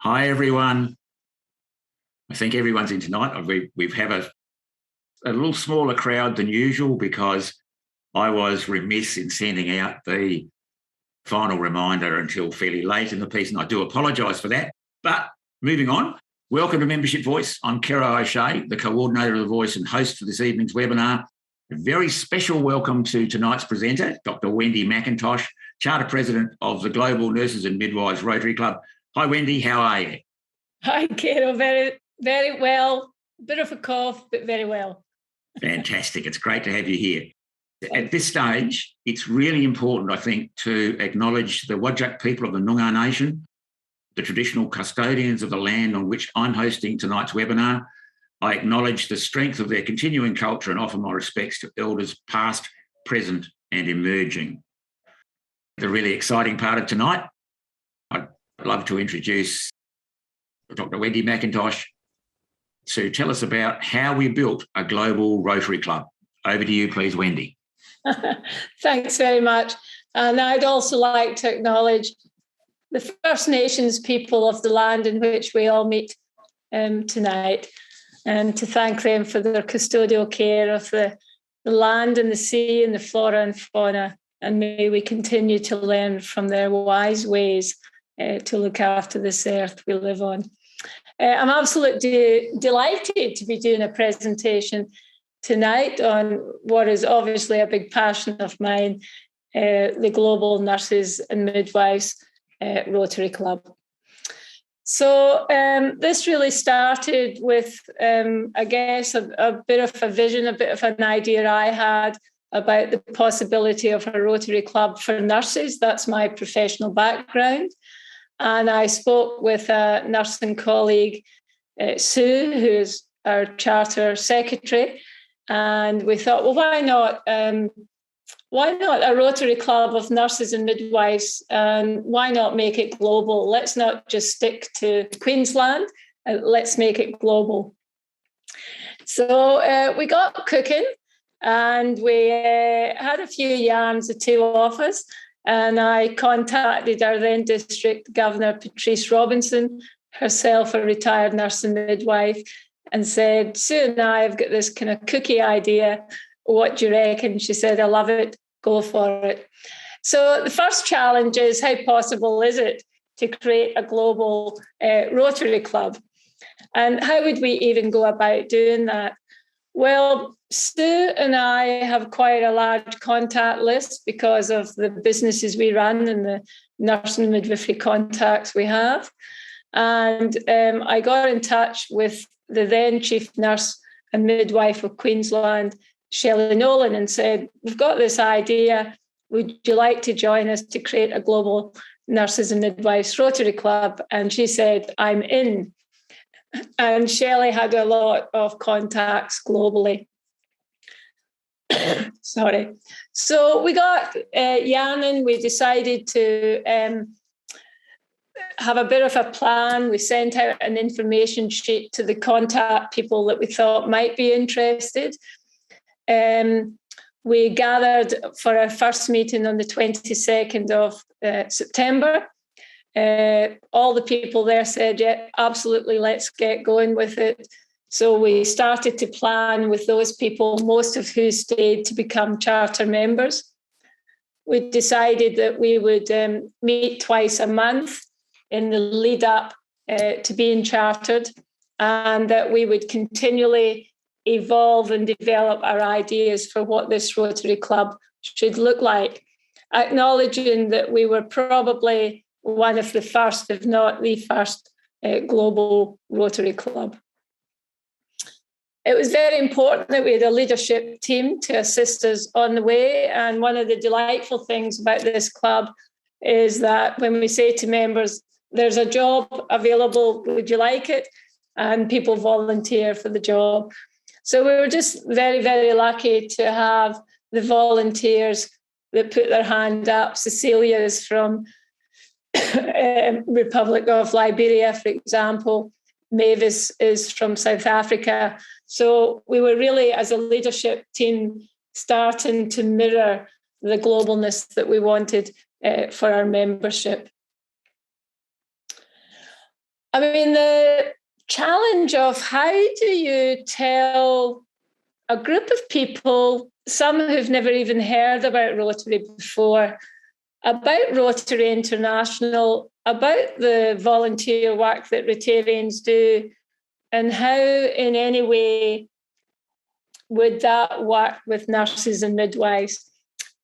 Hi, everyone. I think everyone's in tonight. We've have a little smaller crowd than usual because I was remiss in sending out the final reminder until fairly late in the piece, and I do apologise for that. But moving on, welcome to Membership Voice. I'm Kero O'Shea, the coordinator of The Voice and host for this evening's webinar. A very special welcome to tonight's presenter, Dr. Wendy McIntosh, Charter President of the Global Nurses and Midwives Rotary Club. Hi, Wendy. How are you? Hi, Kero. Very, very well. A bit of a cough, but very well. Fantastic. It's great to have you here. At this stage, it's really important, I think, to acknowledge the Whadjuk people of the Noongar Nation, the traditional custodians of the land on which I'm hosting tonight's webinar. I acknowledge the strength of their continuing culture and offer my respects to elders past, present and emerging. The really exciting part of tonight, I'd love to introduce Dr. Wendy McIntosh to tell us about how we built a global Rotary Club. Over to you, please, Wendy. Thanks very much. And I'd also like to acknowledge the First Nations people of the land in which we all meet tonight, and to thank them for their custodial care of the land and the sea and the flora and fauna. And may we continue to learn from their wise ways to look after this earth we live on. I'm absolutely delighted to be doing a presentation tonight on what is obviously a big passion of mine, the Global Nurses and Midwives Rotary Club. So this really started with, I guess, a bit of a vision, a bit of an idea I had about the possibility of a Rotary Club for nurses. That's my professional background. And I spoke with a nursing colleague, Sue, who's our charter secretary, and we thought, well, why not a Rotary Club of nurses and midwives, and why not make it global? Let's not just stick to Queensland, let's make it global. So we got cooking, and we had a few yarns, the two of us. And I contacted our then district governor, Patrice Robinson, herself a retired nurse and midwife, and said, Sue and I have got this kind of cookie idea. What do you reckon? She said, I love it. Go for it. So the first challenge is, how possible is it to create a global Rotary Club? And how would we even go about doing that? Well, Sue and I have quite a large contact list because of the businesses we run and the nurse and midwifery contacts we have. And I got in touch with the then chief nurse and midwife of Queensland, Shelley Nolan, and said, we've got this idea. Would you like to join us to create a global nurses and midwives Rotary Club? And she said, I'm in. And Shelley had a lot of contacts globally. Sorry. So we got yarning. We decided to have a bit of a plan. We sent out an information sheet to the contact people that we thought might be interested. We gathered for our first meeting on the 22nd of September. All the people there said, yeah, absolutely, let's get going with it. So we started to plan with those people, most of who stayed to become charter members. We decided that we would meet twice a month in the lead up to being chartered, and that we would continually evolve and develop our ideas for what this Rotary Club should look like, acknowledging that we were probably one of the first, if not the first, global Rotary Club. It was very important that we had a leadership team to assist us on the way. And one of the delightful things about this club is that when we say to members, there's a job available, would you like it? And people volunteer for the job. So we were just very, very lucky to have the volunteers that put their hand up. Cecilia is from Republic of Liberia, for example. Mavis is from South Africa. So we were really, as a leadership team, starting to mirror the globalness that we wanted for our membership. I mean, the challenge of how do you tell a group of people, some who've never even heard about Rotary before, about Rotary International, about the volunteer work that Rotarians do, and how in any way would that work with nurses and midwives.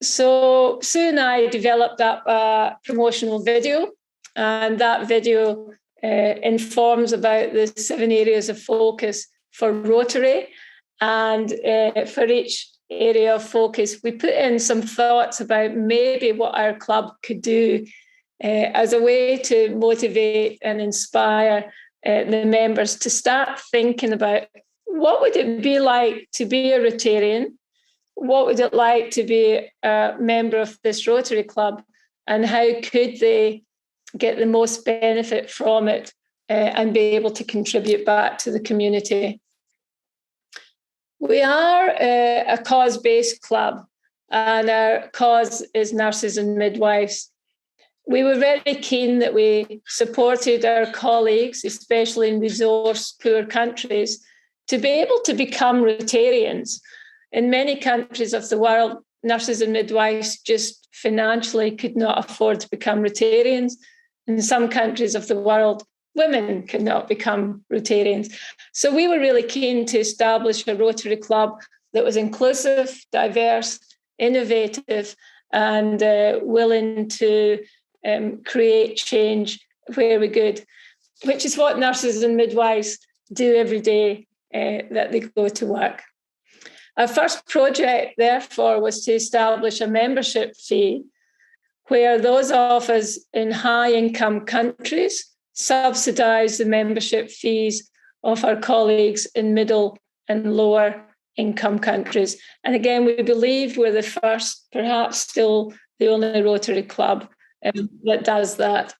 So Sue and I developed up a promotional video, and that video informs about the 7 areas of focus for Rotary. And for each area of focus, we put in some thoughts about maybe what our club could do as a way to motivate and inspire the members to start thinking about what would it be like to be a Rotarian? What would it like to be a member of this Rotary Club? And how could they get the most benefit from it and be able to contribute back to the community? We are a cause-based club, and our cause is nurses and midwives. We were very keen that we supported our colleagues, especially in resource-poor countries, to be able to become Rotarians. In many countries of the world, nurses and midwives just financially could not afford to become Rotarians. In some countries of the world, women could not become Rotarians. So we were really keen to establish a Rotary Club that was inclusive, diverse, innovative, and willing to create change where we could, which is what nurses and midwives do every day that they go to work. Our first project, therefore, was to establish a membership fee where those of us in high-income countries subsidise the membership fees of our colleagues in middle and lower income countries. And again, we believe we're the first, perhaps still the only Rotary Club that does that.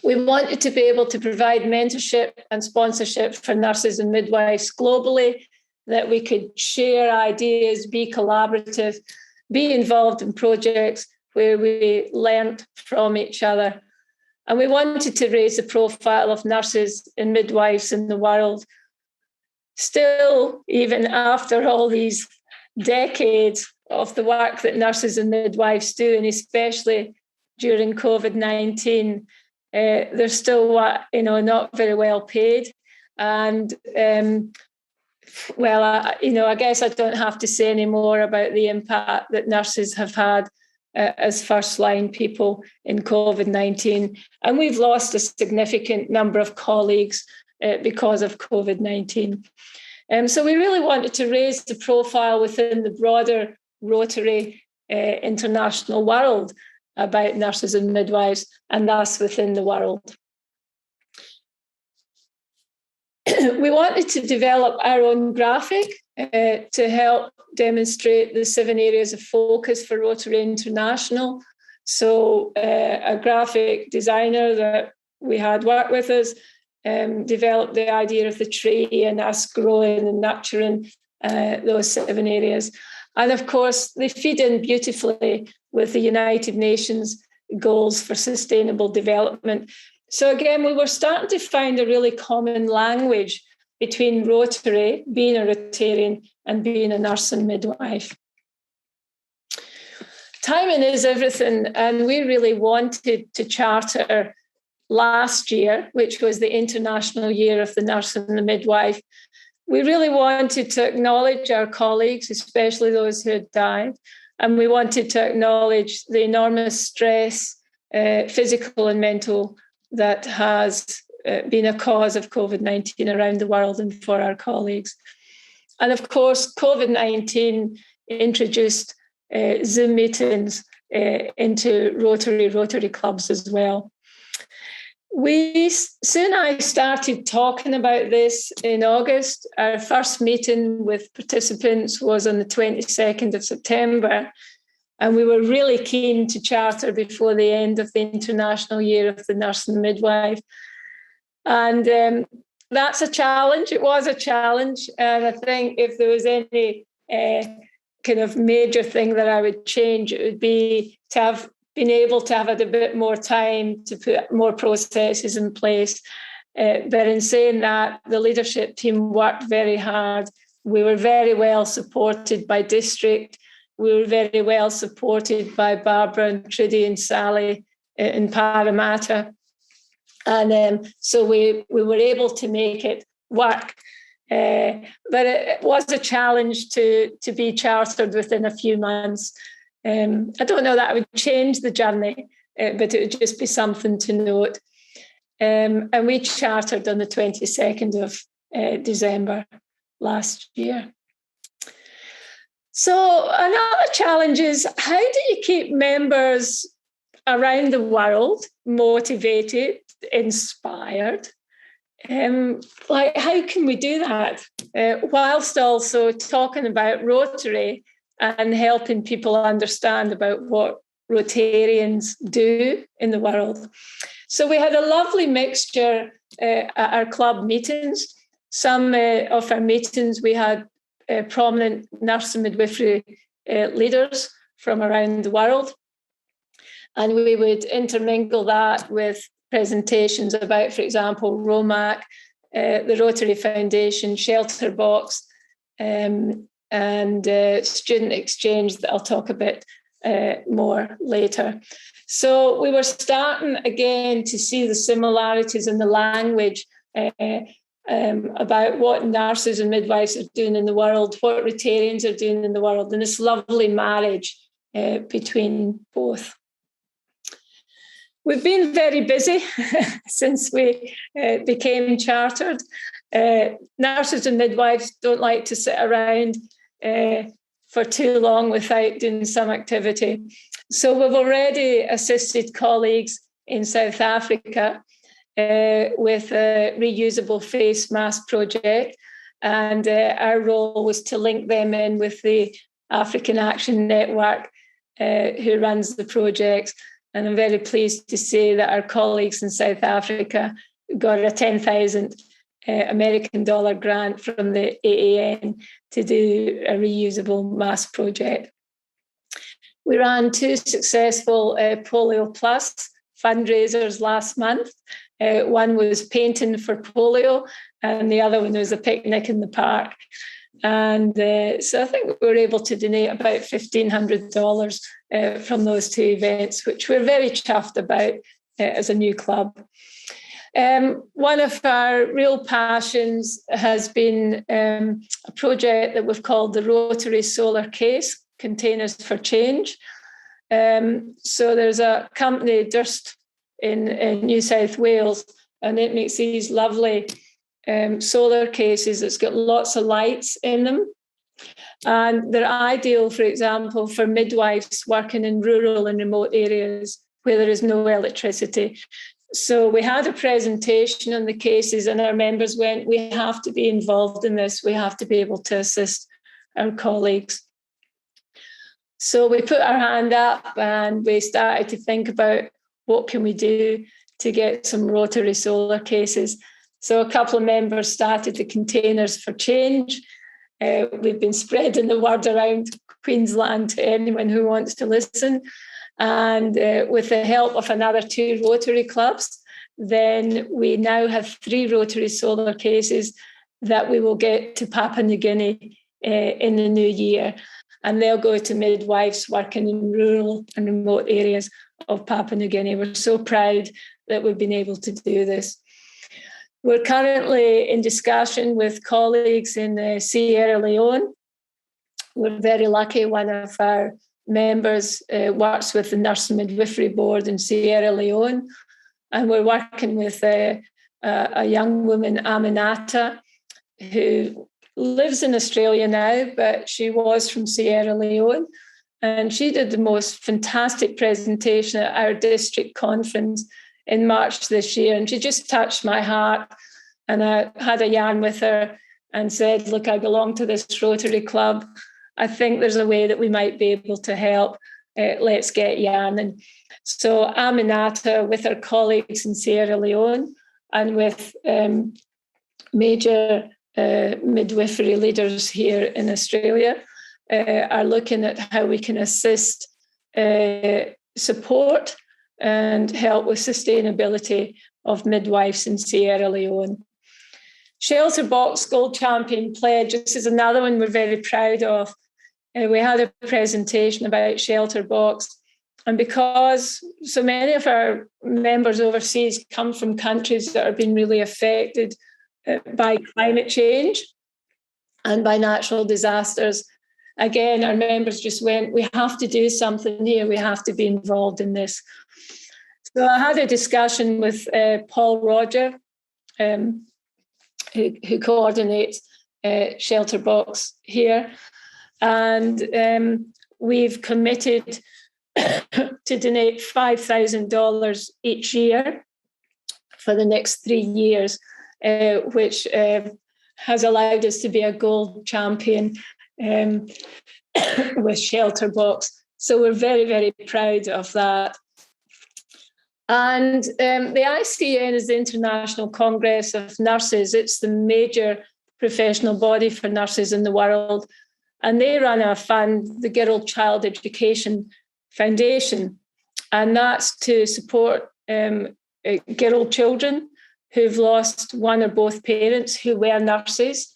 We wanted to be able to provide mentorship and sponsorship for nurses and midwives globally, that we could share ideas, be collaborative, be involved in projects where we learned from each other. And we wanted to raise the profile of nurses and midwives in the world. Still, even after all these decades of the work that nurses and midwives do, and especially during COVID-19, they're still, not very well paid. And I guess I don't have to say any more about the impact that nurses have had as first-line people in COVID-19. And we've lost a significant number of colleagues because of COVID-19. So we really wanted to raise the profile within the broader Rotary international world about nurses and midwives, and thus within the world. We wanted to develop our own graphic to help demonstrate the 7 areas of focus for Rotary International. So a graphic designer that we had work with us developed the idea of the tree and us growing and nurturing those 7 areas. And of course, they feed in beautifully with the United Nations goals for sustainable development. So again, we were starting to find a really common language between Rotary, being a Rotarian, and being a nurse and midwife. Timing is everything, and we really wanted to charter last year, which was the International Year of the Nurse and the Midwife. We really wanted to acknowledge our colleagues, especially those who had died, and we wanted to acknowledge the enormous stress, physical and mental, that has been a cause of COVID-19 around the world and for our colleagues. And of course, COVID-19 introduced Zoom meetings into Rotary clubs as well. Soon I started talking about this in August. Our first meeting with participants was on the 22nd of September. And we were really keen to charter before the end of the International Year of the Nurse and Midwife. And that's a challenge. It was a challenge. And I think if there was any kind of major thing that I would change, it would be to have been able to have had a bit more time to put more processes in place. But in saying that, the leadership team worked very hard. We were very well supported by district. We were very well supported by Barbara and Trudy and Sally in Parramatta. And so we were able to make it work. But it was a challenge to be chartered within a few months. I don't know that I would change the journey, but it would just be something to note. And we chartered on the 22nd of December last year. So another challenge is, how do you keep members around the world motivated, inspired? How can we do that whilst also talking about Rotary and helping people understand about what Rotarians do in the world? So we had a lovely mixture at our club meetings. Some of our meetings, we had prominent nurse and midwifery leaders from around the world. And we would intermingle that with presentations about, for example, ROMAC, the Rotary Foundation, Shelter Box, and student exchange that I'll talk a bit more later. So we were starting again to see the similarities in the language about what nurses and midwives are doing in the world, what Rotarians are doing in the world, and this lovely marriage between both. We've been very busy since we became chartered. Nurses and midwives don't like to sit around for too long without doing some activity. So we've already assisted colleagues in South Africa with a reusable face mask project. And our role was to link them in with the African Action Network, who runs the projects. And I'm very pleased to say that our colleagues in South Africa got a 10,000 American dollar grant from the AAN to do a reusable mask project. We ran 2 successful Polio Plus fundraisers last month. One was painting for polio, and the other one was a picnic in the park. And so I think we were able to donate about $1,500 from those 2 events, which we're very chuffed about as a new club. One of our real passions has been a project that we've called the Rotary Solar Case, Containers for Change. So there's a company, Durst, in New South Wales, and it makes these lovely solar cases. It's got lots of lights in them. And they're ideal, for example, for midwives working in rural and remote areas where there is no electricity. So we had a presentation on the cases, and our members went, we have to be involved in this. We have to be able to assist our colleagues. So we put our hand up and we started to think about what can we do to get some Rotary solar cases. So a couple of members started the Containers for Change. We've been spreading the word around Queensland to anyone who wants to listen. And with the help of another 2 Rotary clubs, then we now have 3 Rotary solar cases that we will get to Papua New Guinea in the new year. And they'll go to midwives working in rural and remote areas of Papua New Guinea. We're so proud that we've been able to do this. We're currently in discussion with colleagues in Sierra Leone. We're very lucky. One of our members works with the Nurse and Midwifery Board in Sierra Leone. And we're working with a young woman, Aminata, who lives in Australia now, but she was from Sierra Leone. And she did the most fantastic presentation at our district conference in March this year. And she just touched my heart. And I had a yarn with her and said, look, I belong to this Rotary Club. I think there's a way that we might be able to help. Let's get yarning. So Aminata, with her colleagues in Sierra Leone and with major midwifery leaders here in Australia, are looking at how we can assist support and help with sustainability of midwives in Sierra Leone. Shelter Box Gold Champion Pledge, this is another one we're very proud of. We had a presentation about Shelter Box, and because so many of our members overseas come from countries that are being really affected by climate change and by natural disasters, again, our members just went, we have to do something here, we have to be involved in this. So I had a discussion with Paul Roger, who coordinates Shelter Box here, and we've committed to donate $5,000 each year for the next 3 years, which has allowed us to be a gold champion with Shelter Box. So we're very, very proud of that. And the ICN is the International Congress of Nurses. It's the major professional body for nurses in the world. And they run a fund, the Girl Child Education Foundation. And that's to support girl children who've lost one or both parents who were nurses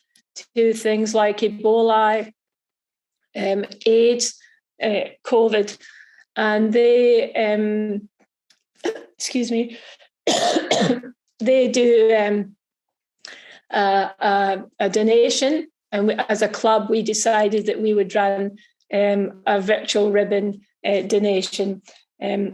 to things like Ebola, AIDS, COVID. And they... excuse me, they do a donation, and as a club we decided that we would run a virtual ribbon donation.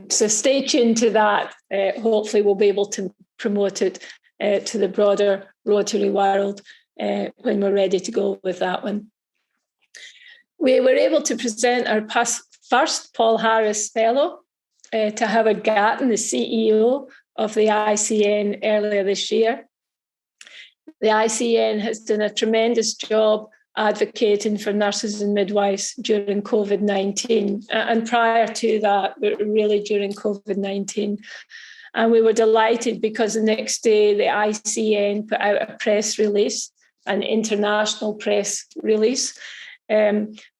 So stay tuned to that. Hopefully we'll be able to promote it to the broader Rotary world when we're ready to go with that one. We were able to present our first Paul Harris Fellow to Howard Catton, the CEO of the ICN, earlier this year. The ICN has done a tremendous job advocating for nurses and midwives during COVID-19, and prior to that, but really during COVID-19. And we were delighted because the next day the ICN put out a press release, an international press release,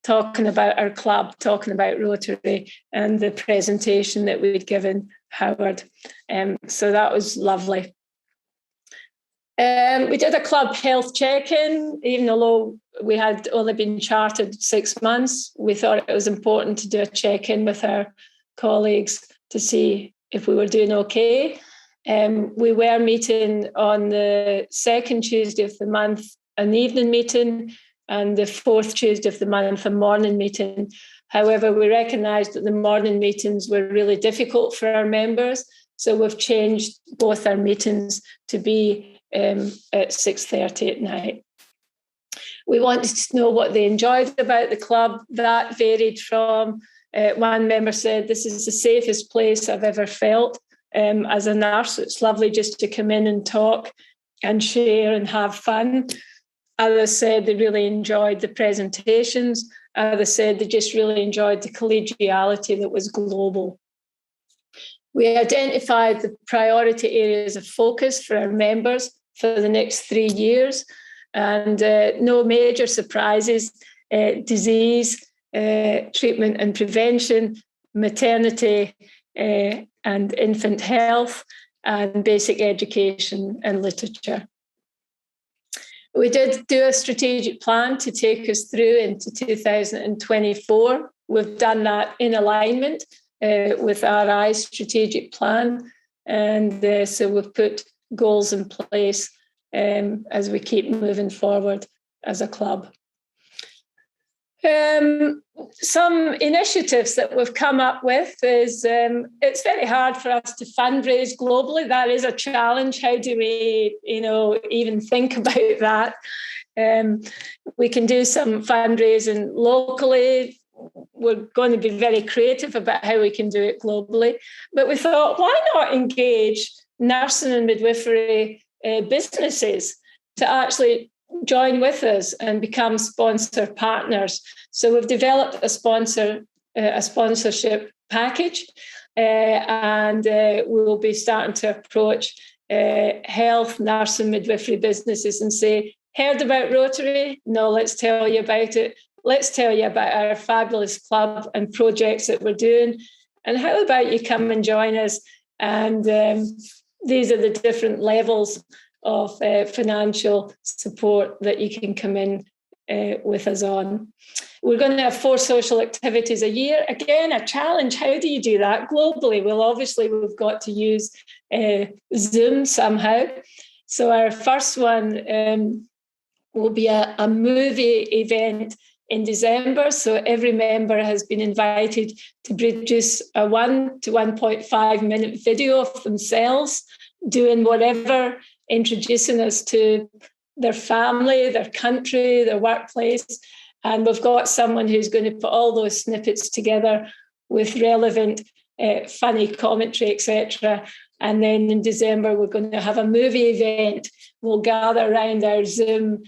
talking about our club, talking about Rotary and the presentation that we'd given Howard. So that was lovely. We did a club health check-in, even though we had only been chartered 6 months. We thought it was important to do a check-in with our colleagues to see if we were doing okay. We were meeting on the second Tuesday of the month, an evening meeting, and the fourth Tuesday of the month, a morning meeting. However, we recognised that the morning meetings were really difficult for our members, so we've changed both our meetings to be at 6:30 at night. We wanted to know what they enjoyed about the club. That varied from, one member said, this is the safest place I've ever felt as a nurse. It's lovely just to come in and talk and share and have fun. Others said they really enjoyed the presentations. Others said they just really enjoyed the collegiality that was global. We identified the priority areas of focus for our members for the next 3 years, and no major surprises: disease, treatment and prevention, maternity and infant health, and basic education and literature. We did do a strategic plan to take us through into 2024. We've done that in alignment with RI's strategic plan. And so we've put goals in place as we keep moving forward as a club. Some initiatives that we've come up with is it's very hard for us to fundraise globally. That is a challenge. How do we, even think about that? We can do some fundraising locally. We're going to be very creative about how we can do it globally. But we thought, why not engage nursing and midwifery businesses to actually join with us and become sponsor partners? So we've developed a sponsorship package, and we will be starting to approach health, nursing, midwifery businesses and say, heard about Rotary? No, let's tell you about it. Let's tell you about our fabulous club and projects that we're doing. And how about you come and join us? And these are the different levels of financial support that you can come in with us on. We're going to have 4 social activities a year. Again, a challenge. How do you do that globally? Well, obviously, we've got to use Zoom somehow. So our first one will be a movie event in December. So every member has been invited to produce a 1 to 1.5 minute video of themselves doing whatever, introducing us to their family, their country, their workplace. And we've got someone who's going to put all those snippets together with relevant, funny commentary, etc. And then in December, we're going to have a movie event. We'll gather around our Zoom,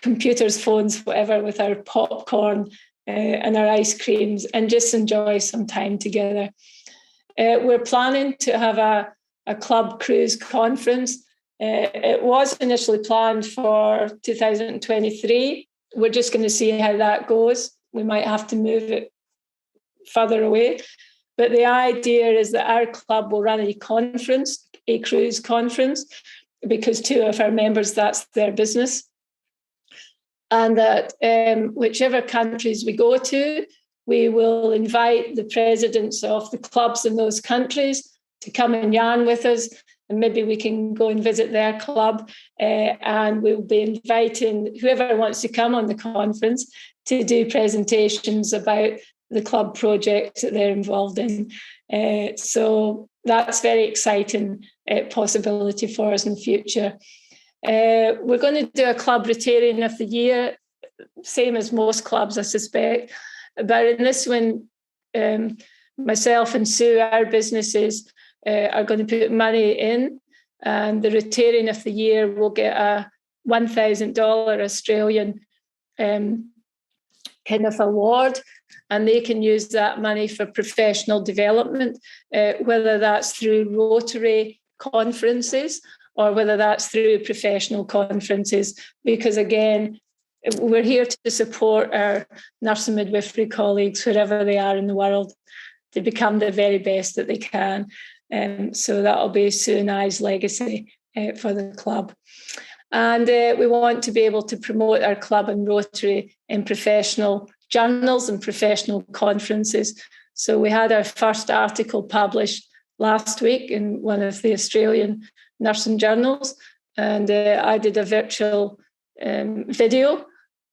computers, phones, whatever, with our popcorn and our ice creams and just enjoy some time together. We're planning to have a club cruise conference. It was initially planned for 2023. We're just going to see how that goes. We might have to move it further away. But the idea is that our club will run a cruise conference, because 2 of our members, that's their business. And that whichever countries we go to, we will invite the presidents of the clubs in those countries to come and yarn with us, and maybe we can go and visit their club, and we'll be inviting whoever wants to come on the conference to do presentations about the club projects that they're involved in. So that's very exciting possibility for us in the future. We're going to do a club Rotarian of the Year, same as most clubs, I suspect. But in this one, myself and Sue, our businesses, are going to put money in, and the Rotarian of the Year will get a $1,000 Australian kind of award, and they can use that money for professional development, whether that's through Rotary conferences or whether that's through professional conferences, because again, we're here to support our nurse and midwifery colleagues wherever they are in the world to become the very best that they can. So that'll be Sue and I's legacy for the club. And we want to be able to promote our club and Rotary in professional journals and professional conferences. So we had our first article published last week in one of the Australian nursing journals, and I did a virtual video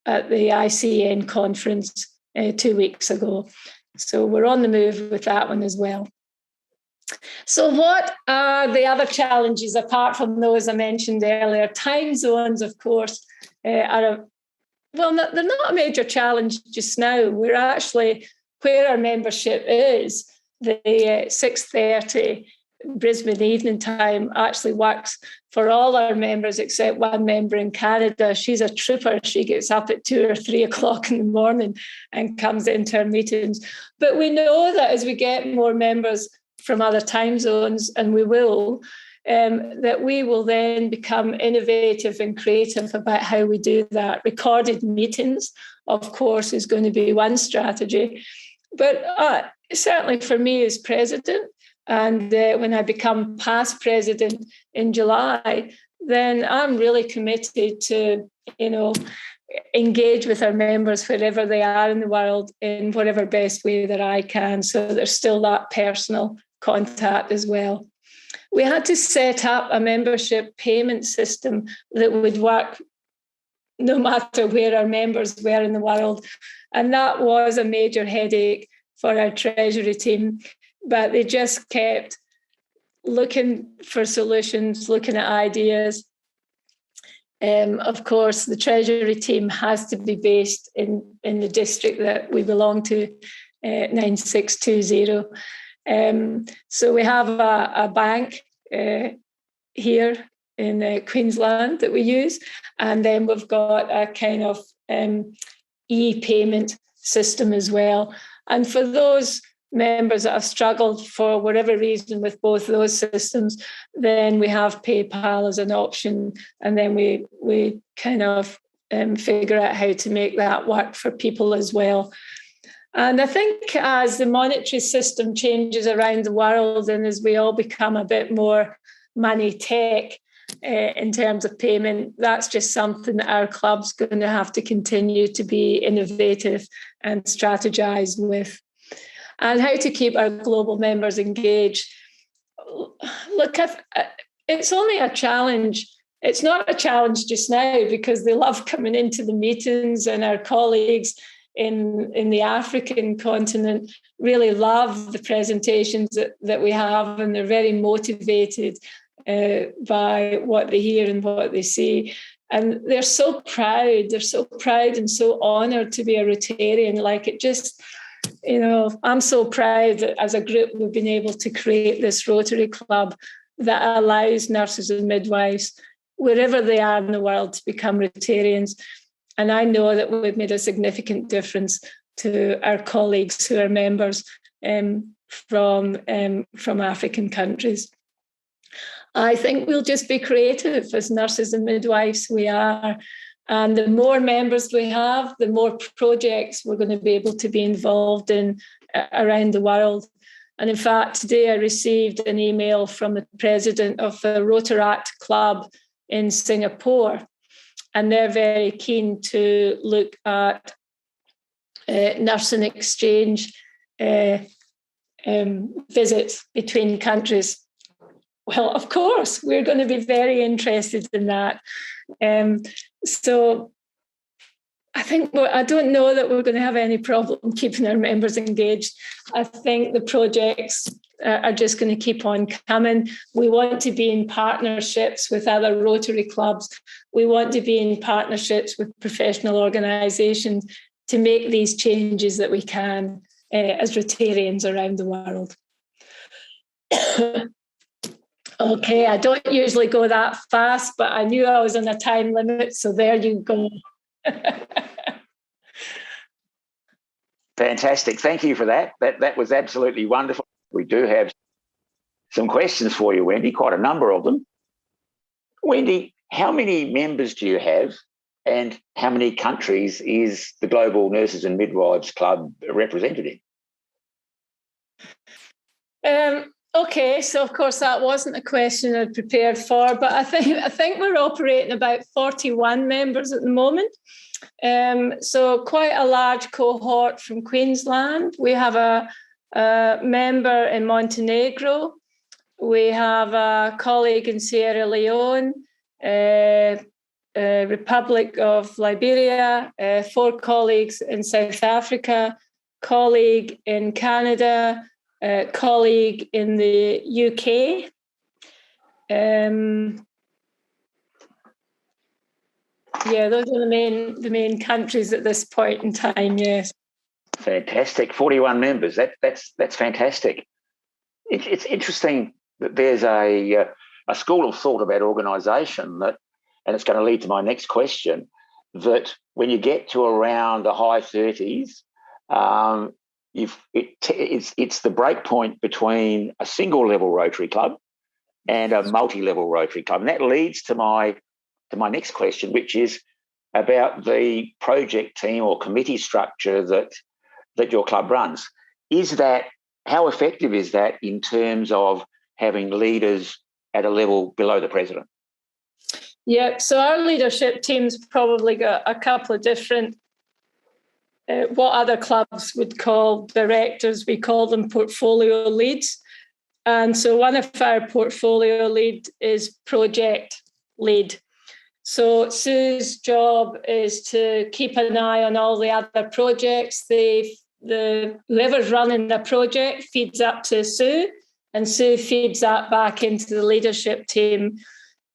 at the ICN conference 2 weeks ago. So we're on the move with that one as well. So what are the other challenges apart from those I mentioned earlier? Time zones, of course, they're not a major challenge just now. We're actually, where our membership is, the 6:30 Brisbane evening time actually works for all our members except one member in Canada. She's a trooper. She gets up at 2 or 3 o'clock in the morning and comes into our meetings. But we know that as we get more members from other time zones, and we will, that we will then become innovative and creative about how we do that. Recorded meetings, of course, is going to be one strategy. But certainly for me as president, and when I become past president in July, then I'm really committed to, engage with our members wherever they are in the world in whatever best way that I can. So there's still that personal contact as well. We had to set up a membership payment system that would work no matter where our members were in the world. And that was a major headache for our treasury team, but they just kept looking for solutions, looking at ideas. Of course, the treasury team has to be based in the district that we belong to, 9620. So we have a bank here in Queensland that we use, and then we've got a kind of e-payment system as well. And for those members that have struggled for whatever reason with both those systems, then we have PayPal as an option, and then we kind of figure out how to make that work for people as well. And I think as the monetary system changes around the world and as we all become a bit more money tech in terms of payment, that's just something that our club's going to have to continue to be innovative and strategize with. And how to keep our global members engaged. Look, it's only a challenge. It's not a challenge just now because they love coming into the meetings, and our colleagues in the African continent really love the presentations that we have, and they're very motivated by what they hear and what they see. And they're so proud. They're so proud and so honoured to be a Rotarian. Like, it just, I'm so proud that as a group we've been able to create this Rotary Club that allows nurses and midwives, wherever they are in the world, to become Rotarians. And I know that we've made a significant difference to our colleagues who are members from African countries. I think we'll just be creative as nurses and midwives we are. And the more members we have, the more projects we're going to be able to be involved in around the world. And in fact, today I received an email from the president of the Rotary Club in Singapore, and they're very keen to look at nursing exchange visits between countries. Well, of course, we're going to be very interested in that. So I don't know that we're going to have any problem keeping our members engaged. I think the projects are just going to keep on coming. We want to be in partnerships with other Rotary clubs. We want to be in partnerships with professional organisations to make these changes that we can as Rotarians around the world. Okay, I don't usually go that fast, but I knew I was on a time limit, so there you go. Fantastic. Thank you for that. That was absolutely wonderful. We do have some questions for you, Wendy, quite a number of them. Wendy, how many members do you have, and how many countries is the Global Nurses and Midwives Club represented in? Okay, so of course that wasn't a question I'd prepared for, but I think we're operating about 41 members at the moment. So quite a large cohort from Queensland. We have a member in Montenegro. We have a colleague in Sierra Leone, Republic of Liberia, 4 colleagues in South Africa, colleague in Canada, colleague in the UK. Yeah, those are the main countries at this point in time. Yes. Fantastic. 41 members. That's fantastic. It's interesting that there's a school of thought about organisation that, and it's going to lead to my next question, that when you get to around the high 30s, it's the break point between a single level Rotary Club and a multi-level Rotary Club. And that leads to my next question, which is about the project team or committee structure that your club runs. How effective is that in terms of having leaders at a level below the president? Yeah, so our leadership team's probably got a couple of different what other clubs would call directors. We call them portfolio leads. And so one of our portfolio lead is project lead. So Sue's job is to keep an eye on all the other projects. Whoever's running the project feeds up to Sue, and Sue feeds that back into the leadership team.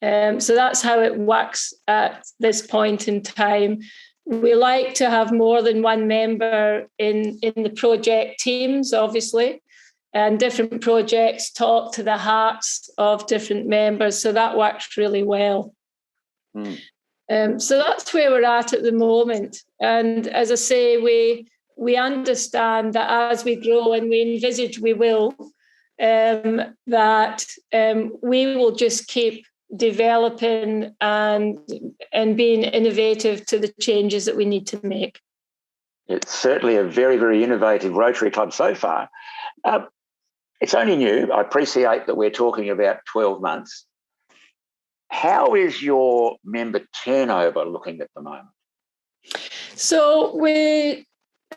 So that's how it works at this point in time. We like to have more than one member in the project teams, obviously, and different projects talk to the hearts of different members. So that works really well. So that's where we're at the moment. And as I say, we understand that as we grow, and we envisage we will, that we will just keep developing and being innovative to the changes that we need to make. It's certainly a very, very innovative Rotary Club so far. It's only new. I appreciate that we're talking about 12 months. How is your member turnover looking at the moment? So we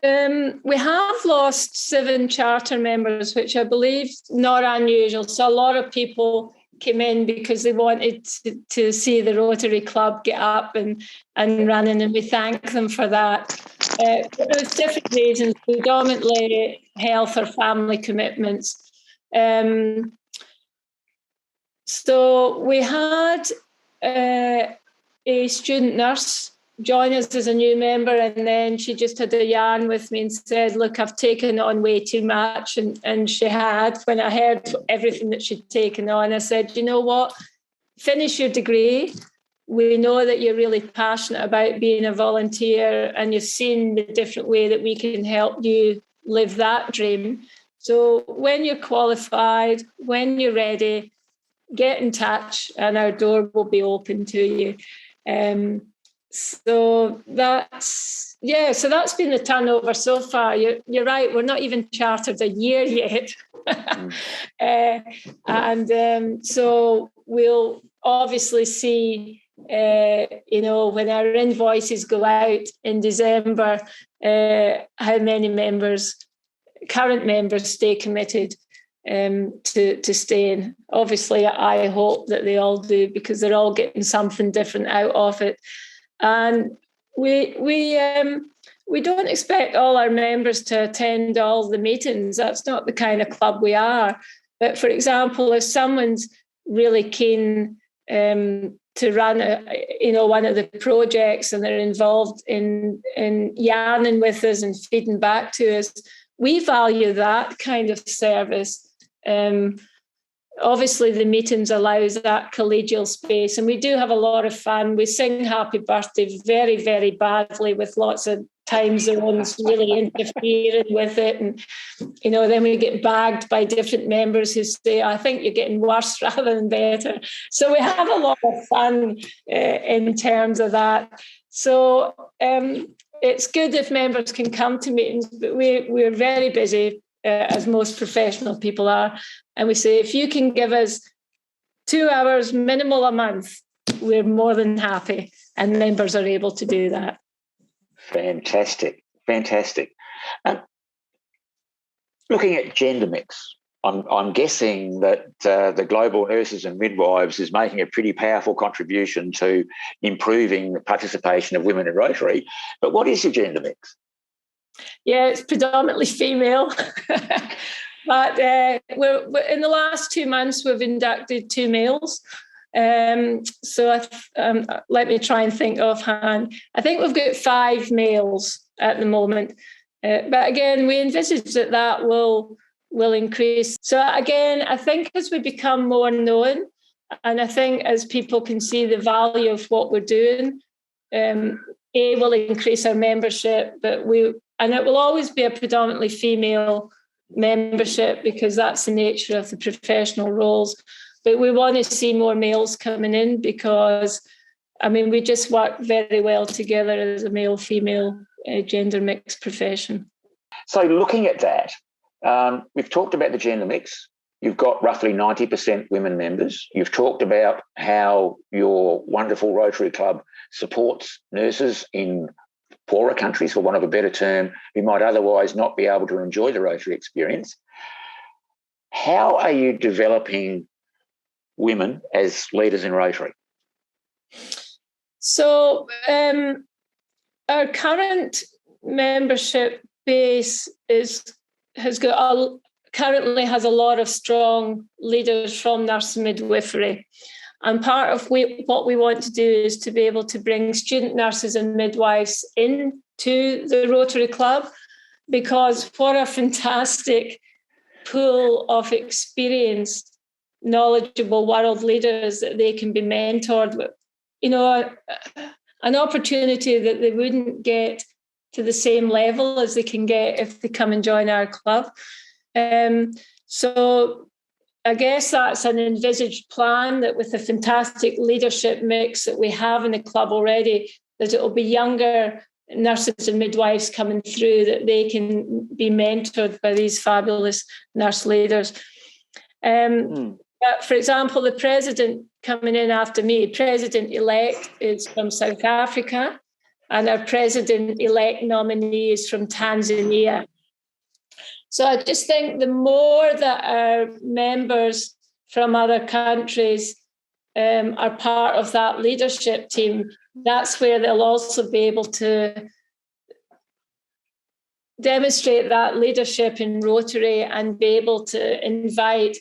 have lost 7 charter members, which I believe is not unusual. So a lot of people came in because they wanted to see the Rotary Club get up and running, and we thank them for that. But there's different reasons, predominantly health or family commitments. So we had a student nurse join us as a new member, and then she just had a yarn with me and said, look, I've taken on way too much. And she had, when I heard everything that she'd taken on, I said, you know what, finish your degree. We know that you're really passionate about being a volunteer, and you've seen the different way that we can help you live that dream. So when you're qualified, when you're ready, get in touch and our door will be open to you. So that's been the turnover so far. You're right, we're not even chartered a year yet. So we'll obviously see, when our invoices go out in December, how many current members stay committed to staying. Obviously, I hope that they all do, because they're all getting something different out of it. And we don't expect all our members to attend all the meetings. That's not the kind of club we are. But for example, if someone's really keen to run one of the projects, and they're involved in yarning with us and feeding back to us, we value that kind of service. Obviously, the meetings allows that collegial space, and we do have a lot of fun. We sing happy birthday very, very badly, with lots of time zones really interfering with it. And, then we get bagged by different members who say, I think you're getting worse rather than better. So we have a lot of fun in terms of that. So it's good if members can come to meetings, but we're very busy, as most professional people are. And we say, if you can give us 2 hours minimal a month, we're more than happy. And members are able to do that. Fantastic. Looking at gender mix, I'm guessing that the Global Nurses and Midwives is making a pretty powerful contribution to improving the participation of women in Rotary. But what is your gender mix? Yeah, it's predominantly female. But we're in the last 2 months, we've inducted 2 males. So let me try and think offhand. I think we've got 5 males at the moment. But again, we envisage that will increase. So again, I think as we become more known, and I think as people can see the value of what we're doing, will increase our membership, and it will always be a predominantly female membership, because that's the nature of the professional roles. But we want to see more males coming in, because, we just work very well together as a male-female gender mixed profession. So looking at that, we've talked about the gender mix. You've got roughly 90% women members. You've talked about how your wonderful Rotary Club supports nurses in poorer countries, for want of a better term, who might otherwise not be able to enjoy the Rotary experience. How are you developing women as leaders in Rotary? So our current membership base currently has a lot of strong leaders from nurse and midwifery. And part of what we want to do is to be able to bring student nurses and midwives into the Rotary Club, because what a fantastic pool of experienced, knowledgeable world leaders that they can be mentored with. An opportunity that they wouldn't get to the same level as they can get if they come and join our club. So I guess that's an envisaged plan, that with the fantastic leadership mix that we have in the club already, that it will be younger nurses and midwives coming through, that they can be mentored by these fabulous nurse leaders. But for example, the president coming in after me, president-elect, is from South Africa, and our president-elect nominee is from Tanzania. So I just think the more that our members from other countries are part of that leadership team, that's where they'll also be able to demonstrate that leadership in Rotary and be able to invite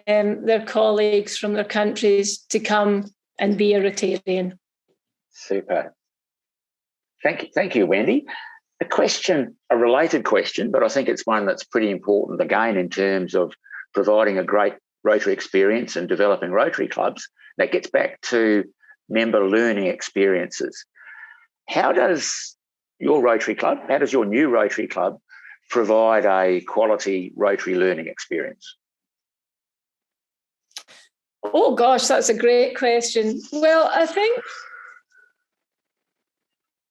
their colleagues from their countries to come and be a Rotarian. Super. Thank you, Wendy. A related question, but I think it's one that's pretty important, again, in terms of providing a great Rotary experience and developing Rotary clubs. That gets back to member learning experiences. How does your new Rotary Club provide a quality Rotary learning experience? Oh, gosh, that's a great question. Well, I think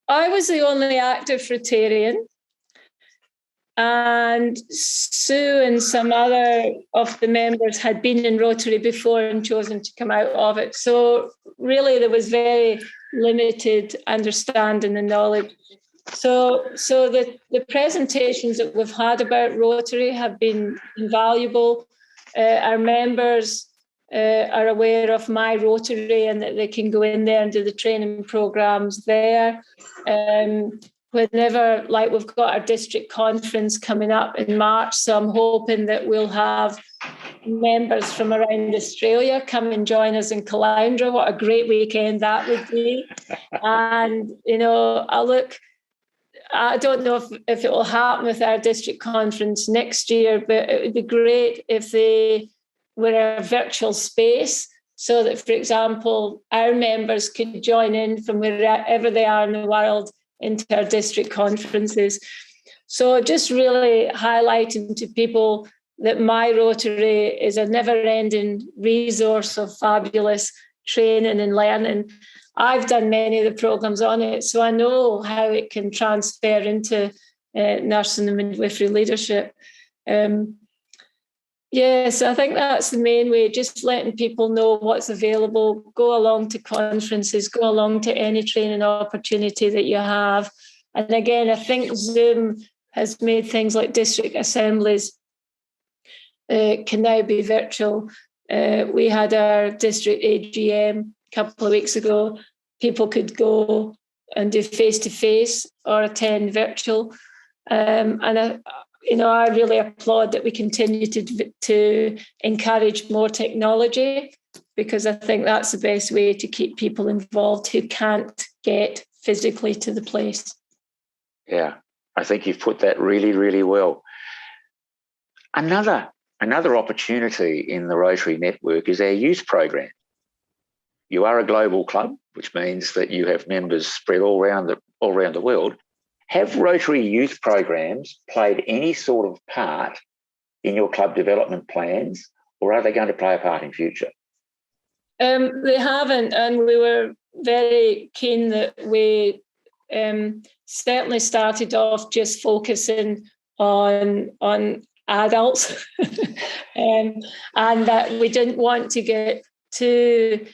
I was the only active Rotarian, and Sue and some other of the members had been in Rotary before and chosen to come out of it. So really there was very limited understanding and knowledge. So the presentations that we've had about Rotary have been invaluable. Our members are aware of My Rotary and that they can go in there and do the training programs there. Whenever, like, we've got our district conference coming up in March, so I'm hoping that we'll have members from around Australia come and join us in Caloundra. What a great weekend that would be. And, you know, I don't know if it will happen with our district conference next year, but it would be great if they were a virtual space so that, for example, our members could join in from wherever they are in the world into our district conferences. So just really highlighting to people that My Rotary is a never-ending resource of fabulous training and learning. I've done many of the programs on it, so I know how it can transfer into nursing and midwifery leadership. Yes, I think that's the main way, just letting people know what's available, go along to conferences, go along to any training opportunity that you have. And again, I think Zoom has made things like district assemblies can now be virtual. We had our district AGM a couple of weeks ago. People could go and do face-to-face or attend virtual. I really applaud that we continue to encourage more technology, because I think that's the best way to keep people involved who can't get physically to the place. Yeah, I think you've put that really, really well. Another opportunity in the Rotary Network is our youth program. You are a global club, which means that you have members spread all around the world. Have Rotary youth programs played any sort of part in your club development plans, or are they going to play a part in future? They haven't, and we were very keen that we certainly started off just focusing on adults and that we didn't want to get too...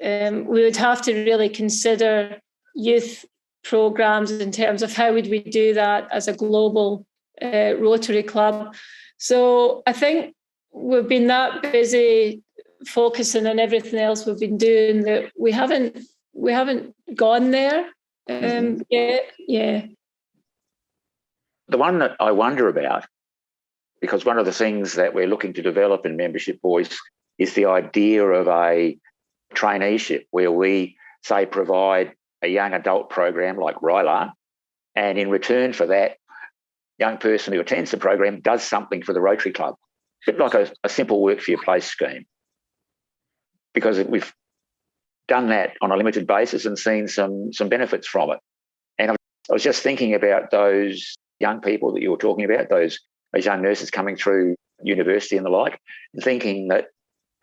we would have to really consider youth programs in terms of how would we do that as a global Rotary Club. So I think we've been that busy focusing on everything else we've been doing that we haven't gone there yet. Yeah. The one that I wonder about, because one of the things that we're looking to develop in Membership Voice is the idea of a traineeship where we, say, provide a young adult program like RILA, and in return for that, young person who attends the program does something for the Rotary Club. A bit like a simple work for your place scheme. Because we've done that on a limited basis and seen some benefits from it. And I was just thinking about those young people that you were talking about, those young nurses coming through university and the like, and thinking that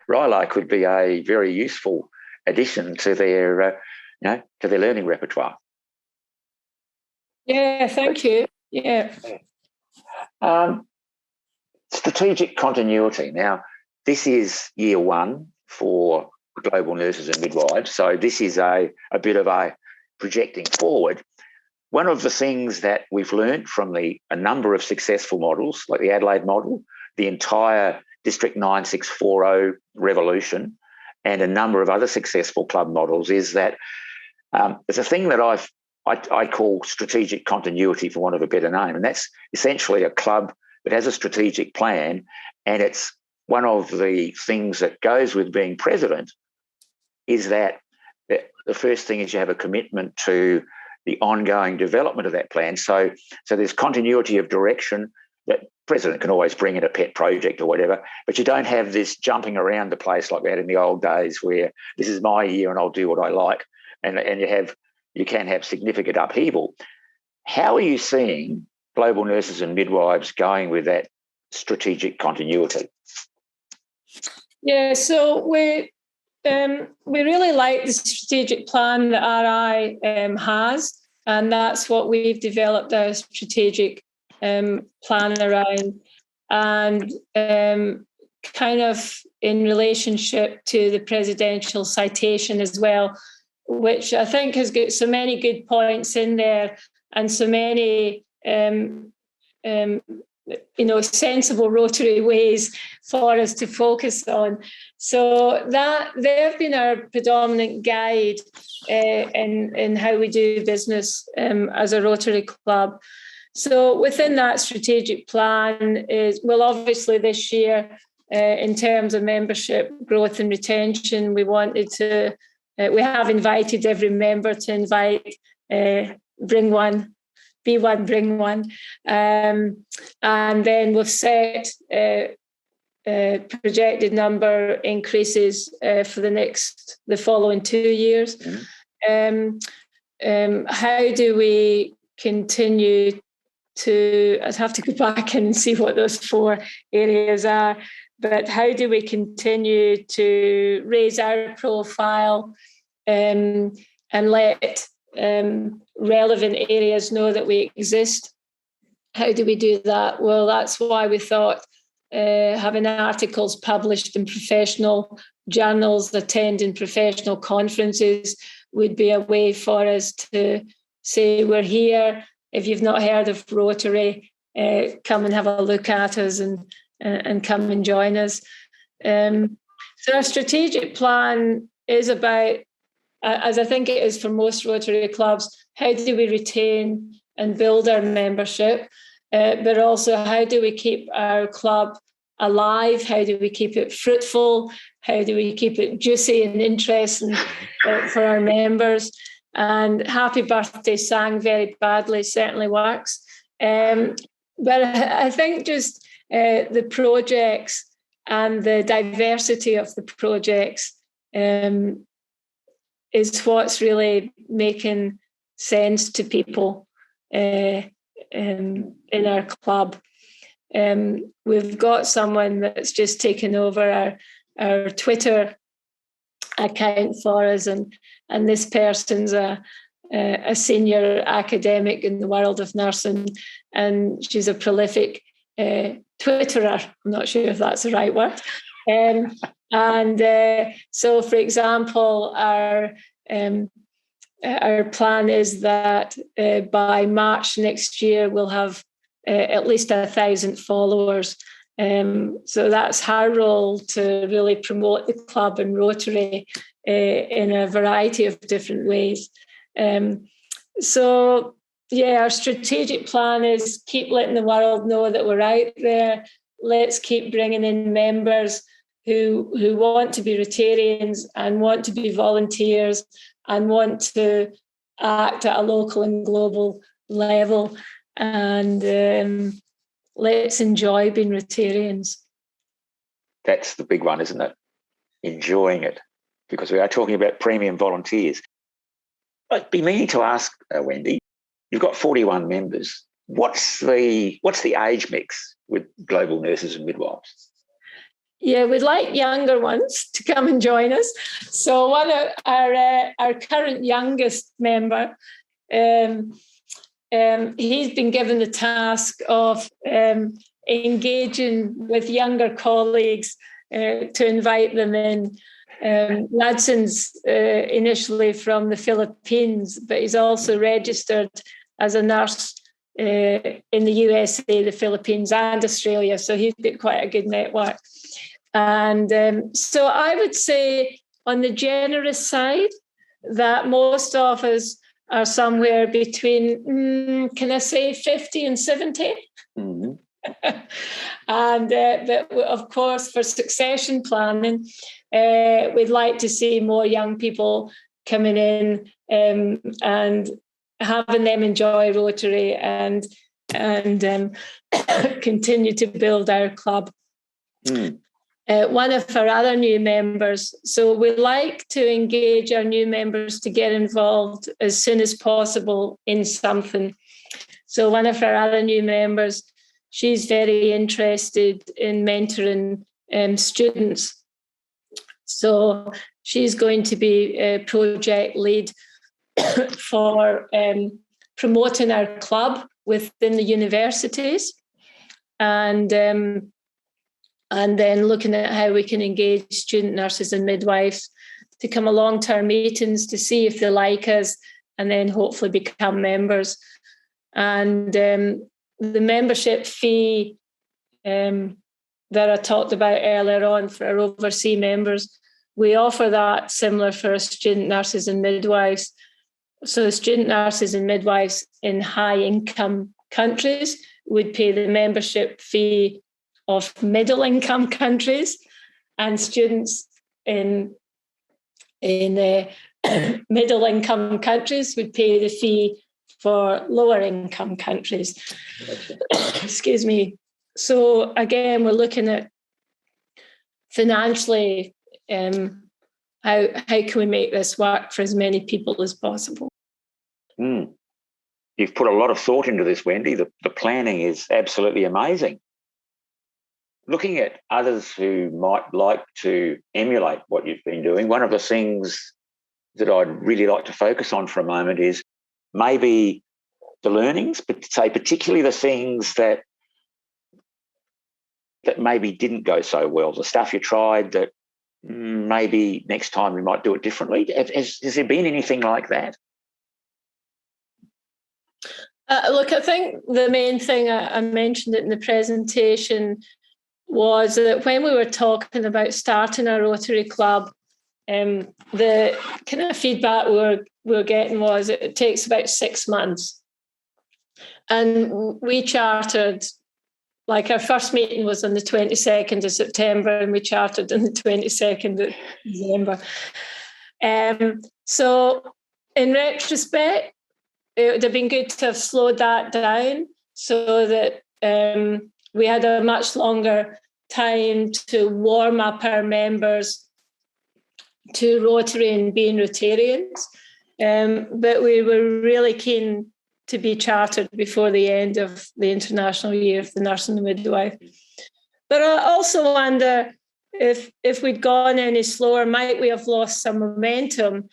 RILA could be a very useful addition to their learning repertoire. Yeah, thank you. Yeah. Strategic continuity. Now, this is year one for global nurses and midwives. So this is a bit of a projecting forward. One of the things that we've learned from a number of successful models, like the Adelaide model, the entire District 9640 revolution, and a number of other successful club models, is that there's a thing that I call strategic continuity, for want of a better name, and that's essentially a club that has a strategic plan, and it's one of the things that goes with being president is that the first thing is you have a commitment to the ongoing development of that plan. So there's continuity of direction. That president can always bring in a pet project or whatever, but you don't have this jumping around the place like we had in the old days where this is my year and I'll do what I like, and you can have significant upheaval. How are you seeing global nurses and midwives going with that strategic continuity? Yeah, so we really like the strategic plan that RI has, and that's what we've developed our strategic plan around, and kind of in relationship to the presidential citation as well, which I think has got so many good points in there and so many sensible Rotary ways for us to focus on. So that they've been our predominant guide in how we do business as a Rotary Club. So within that strategic plan is, well, obviously this year, in terms of membership growth and retention, we wanted to, we have invited every member to invite, bring one, be one, bring one. And then we've set projected number increases for the following 2 years. How do we continue to, I'd have to go back and see what those 4 areas are, but how do we continue to raise our profile and let relevant areas know that we exist? How do we do that? Well, that's why we thought having articles published in professional journals, attending professional conferences would be a way for us to say we're here. If you've not heard of Rotary, come and have a look at us and come and join us. So our strategic plan is about, as I think it is for most Rotary clubs, how do we retain and build our membership, but also how do we keep our club alive? How do we keep it fruitful? How do we keep it juicy and interesting for our members? And Happy Birthday sang very badly certainly works. But I think just the projects and the diversity of the projects is what's really making sense to people in our club. We've got someone that's just taken over our Twitter account for us, and this person's a senior academic in the world of nursing, and she's a prolific Twitterer. I'm not sure if that's the right word. So, for example, our plan is that by March next year we'll have at least 1,000 followers. So that's her role, to really promote the club and Rotary in a variety of different ways. So, yeah, our strategic plan is keep letting the world know that we're out there. Let's keep bringing in members who want to be Rotarians and want to be volunteers and want to act at a local and global level. And let's enjoy being Rotarians. That's the big one, isn't it? Enjoying it, because we are talking about premium volunteers. I'd be meaning to ask, Wendy, you've got 41 members. What's the age mix with global nurses and midwives? Yeah, we'd like younger ones to come and join us. So one of our current youngest member he's been given the task of engaging with younger colleagues to invite them in. Ladson's initially from the Philippines, but he's also registered as a nurse in the USA, the Philippines, and Australia. So he's got quite a good network. And so I would say on the generous side that most of us are somewhere between, can I say 50 and 70? Mm-hmm. And but of course, for succession planning, we'd like to see more young people coming in and having them enjoy Rotary and continue to build our club. Mm. One of our other new members, so we like to engage our new members to get involved as soon as possible in something. So one of our other new members, she's very interested in mentoring students. So she's going to be a project lead for promoting our club within the universities, and then looking at how we can engage student nurses and midwives to come along to our meetings to see if they like us, and then hopefully become members. And the membership fee that I talked about earlier on for our overseas members, we offer that similar for student nurses and midwives. So student nurses and midwives in high-income countries would pay the membership fee of middle-income countries, and students in middle-income countries would pay the fee for lower-income countries. Excuse me. So again, we're looking at financially how can we make this work for as many people as possible. Mm. You've put a lot of thought into this, Wendy. The planning is absolutely amazing. Looking at others who might like to emulate what you've been doing, one of the things that I'd really like to focus on for a moment is maybe the learnings, but say particularly the things that maybe didn't go so well, the stuff you tried that maybe next time we might do it differently. Has there been anything like that? Look, I think the main thing I mentioned it in the presentation was that when we were talking about starting a Rotary Club, the kind of feedback we were getting was it takes about 6 months. And we chartered, like our first meeting was on the 22nd of September and we chartered on the 22nd of December. So in retrospect, it would have been good to have slowed that down so that we had a much longer time to warm up our members to Rotary and being Rotarians. But we were really keen to be chartered before the end of the International Year of the Nurse and the Midwife. But I also wonder if we'd gone any slower, might we have lost some momentum?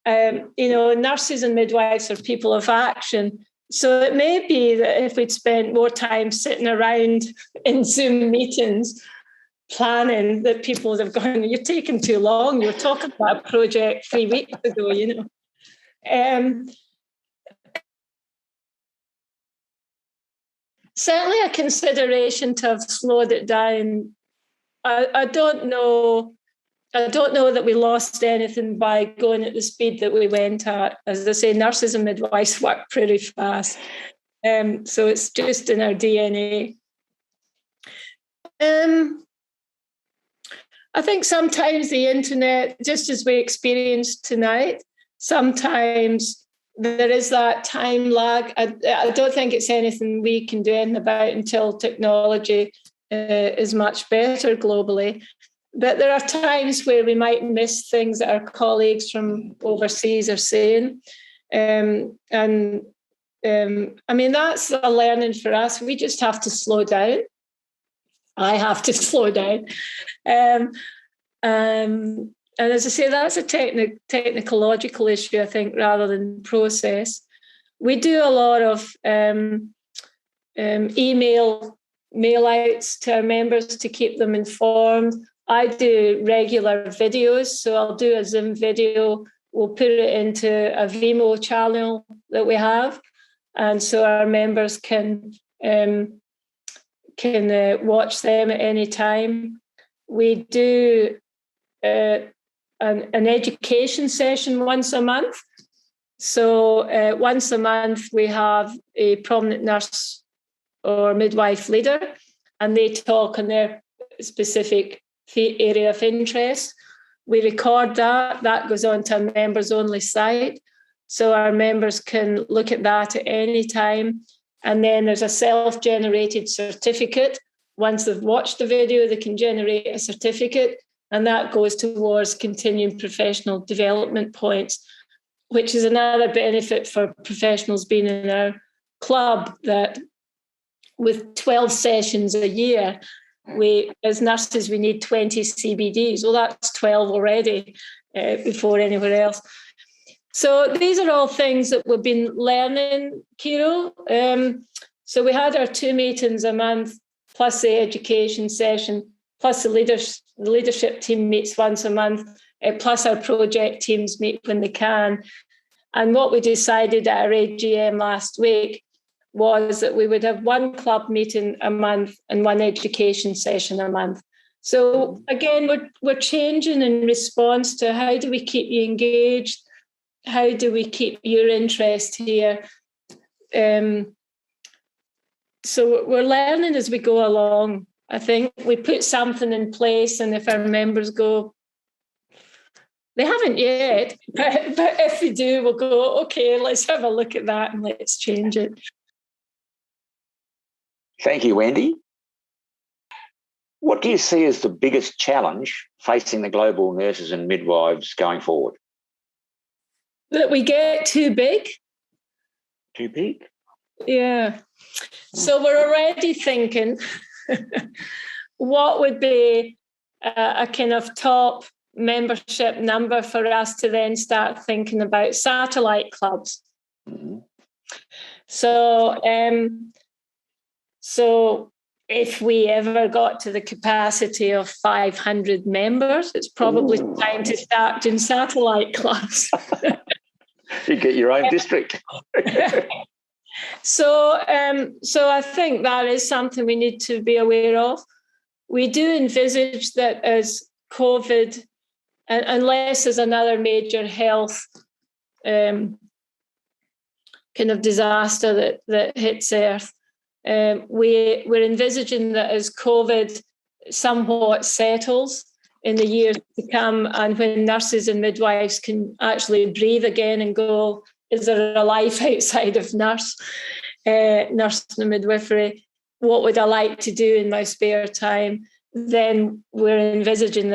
Nurses and midwives are people of action. So it may be that if we'd spent more time sitting around in Zoom meetings planning, that people would have gone, you're taking too long. You were talking about a project 3 weeks ago, Certainly a consideration to have slowed it down. I don't know that we lost anything by going at the speed that we went at. As I say, nurses and midwives work pretty fast. So it's just in our DNA. I think sometimes the internet, just as we experienced tonight, sometimes there is that time lag. I don't think it's anything we can do anything about until technology is much better globally. But there are times where we might miss things that our colleagues from overseas are saying. That's a learning for us. We just have to slow down. I have to slow down. And as I say, that's a technological issue, I think, rather than process. we do a lot of mail outs to our members to keep them informed. I do regular videos, so I'll do a Zoom video. We'll put it into a Vimeo channel that we have, and so our members can watch them at any time. We do an education session once a month. So once a month we have a prominent nurse or midwife leader, and they talk on their specific area of interest. We record that. That goes onto a members-only site, so our members can look at that at any time. And then there's a self-generated certificate. Once they've watched the video, they can generate a certificate, and that goes towards continuing professional development points, which is another benefit for professionals being in our club, that with 12 sessions a year, we, as nurses, we need 20 CBDs. Well, that's 12 already before anywhere else. So these are all things that we've been learning, Kiro. So we had our 2 meetings a month, plus the education session, plus the leadership team meets once a month, plus our project teams meet when they can. And what we decided at our AGM last week was that we would have 1 club meeting a month and 1 education session a month. So again, we're changing in response to how do we keep you engaged? How do we keep your interest here? So we're learning as we go along. I think we put something in place, and if our members go, they haven't yet, but if they do, we'll go, okay, let's have a look at that and let's change it. Thank you, Wendy. What do you see as the biggest challenge facing the global nurses and midwives going forward? That we get too big. Too big? Yeah. So we're already thinking what would be a kind of top membership number for us to then start thinking about satellite clubs. Mm-hmm. So if we ever got to the capacity of 500 members, it's probably time to start doing satellite clubs. You get your own district. So I think that is something we need to be aware of. We do envisage that as COVID, unless there's another major health kind of disaster that hits Earth, we're envisaging that as COVID somewhat settles in the years to come, and when nurses and midwives can actually breathe again and go, is there a life outside of nursing and midwifery? What would I like to do in my spare time? Then we're envisaging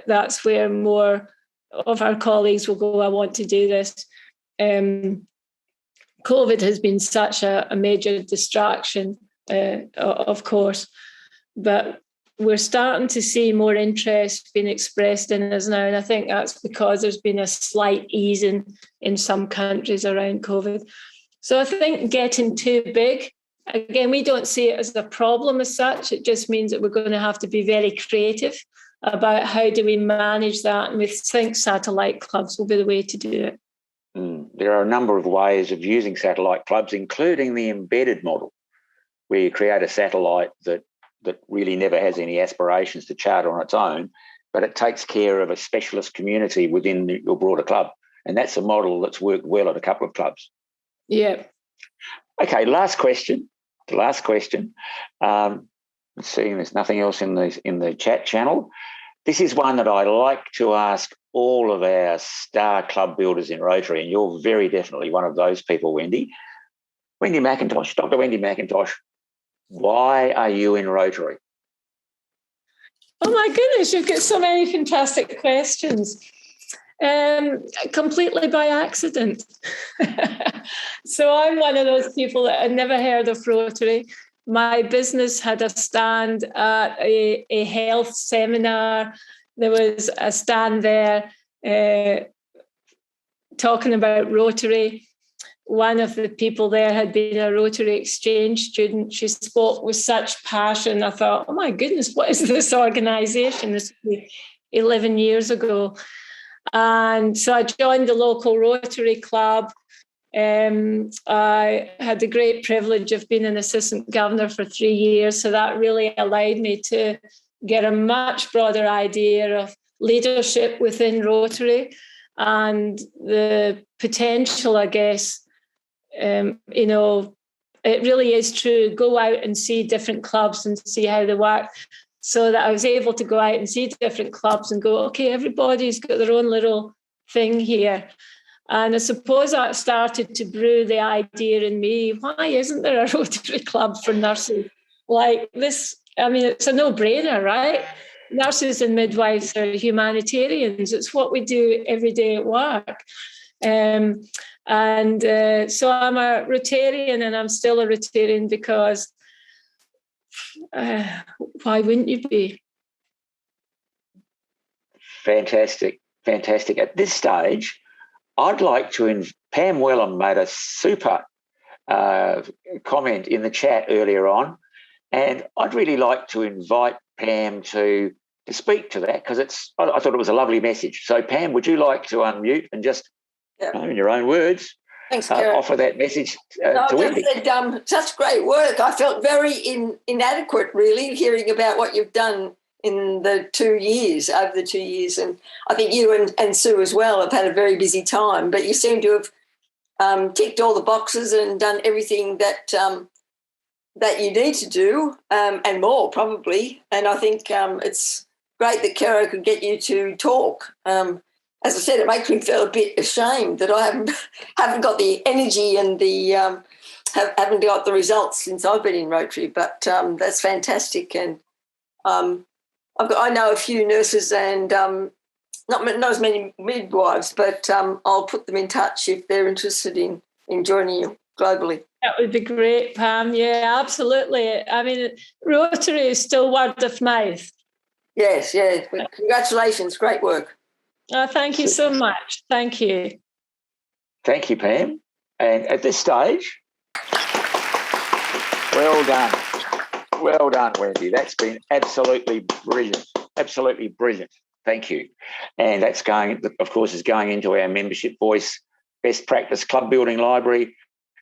that's where more of our colleagues will go, I want to do this. COVID has been such a major distraction, of course, but we're starting to see more interest being expressed in us now. And I think that's because there's been a slight easing in some countries around COVID. So I think getting too big, again, we don't see it as a problem as such. It just means that we're going to have to be very creative about how do we manage that. And we think satellite clubs will be the way to do it. There are a number of ways of using satellite clubs, including the embedded model, where you create a satellite that really never has any aspirations to charter on its own, but it takes care of a specialist community within your broader club. And that's a model that's worked well at a couple of clubs. Yeah. Okay, last question. The last question. Seeing there's nothing else in the chat channel. This is one that I like to ask all of our star club builders in Rotary, and you're very definitely one of those people, Wendy. Wendy McIntosh, Dr. Wendy McIntosh, why are you in Rotary? Oh my goodness, you've got so many fantastic questions. Completely by accident. So I'm one of those people that had never heard of Rotary. My business had a stand at a health seminar. There was a stand there talking about Rotary. one of the people there had been a Rotary exchange student. She spoke with such passion. I thought, oh my goodness, what is this organisation? This was 11 years ago. And so I joined the local Rotary Club. I had the great privilege of being an assistant governor for 3 years. So that really allowed me to get a much broader idea of leadership within Rotary and the potential, I guess. It really is true. Go out and see different clubs and see how they work. So that I was able to go out and see different clubs and go, okay, everybody's got their own little thing here. And I suppose that started to brew the idea in me, why isn't there a Rotary Club for nurses? Like this, I mean, it's a no-brainer, right? Nurses and midwives are humanitarians. It's what we do every day at work. So I'm a Rotarian, and I'm still a Rotarian because why wouldn't you be? Fantastic. At this stage, I'd like to Pam Wellham made a super comment in the chat earlier on, and I'd really like to invite Pam to speak to that, because I thought it was a lovely message. So, Pam, would you like to unmute and just, in your own words, thanks, offer that message to Wendy? Such great work. I felt very inadequate, really, hearing about what you've done in the 2 years, over the 2 years. And I think you and Sue as well have had a very busy time, but you seem to have ticked all the boxes and done everything that you need to do, and more probably. And I think it's great that Caro could get you to talk. As I said, it makes me feel a bit ashamed that I haven't got the energy and the haven't got the results since I've been in Rotary. But that's fantastic. And I know a few nurses and not as many midwives, but I'll put them in touch if they're interested in joining you globally. That would be great, Pam. Yeah, absolutely. I mean, Rotary is still word of mouth. Yes, yeah. Congratulations. Great work. Oh, thank you so much. Thank you. Thank you, Pam. And at this stage, well done. Well done, Wendy. That's been absolutely brilliant. Absolutely brilliant. Thank you. And that's going into our membership voice, best practice club building library,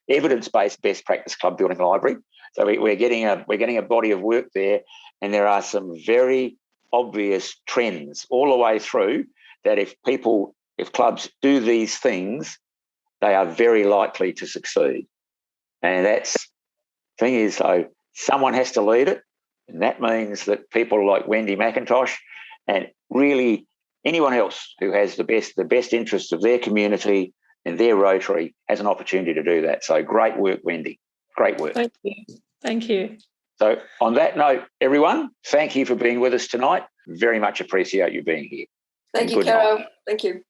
evidence-based best practice club building library. So we're getting a body of work there, and there are some very obvious trends all the way through that if clubs do these things, they are very likely to succeed. And that's the thing is, though, someone has to lead it, and that means that people like Wendy McIntosh and really anyone else who has the best interests of their community and their Rotary has an opportunity to do that. So great work, Wendy. Great work. Thank you. Thank you. So on that note, everyone, thank you for being with us tonight. Very much appreciate you being here. Thank you, Caro. Thank you.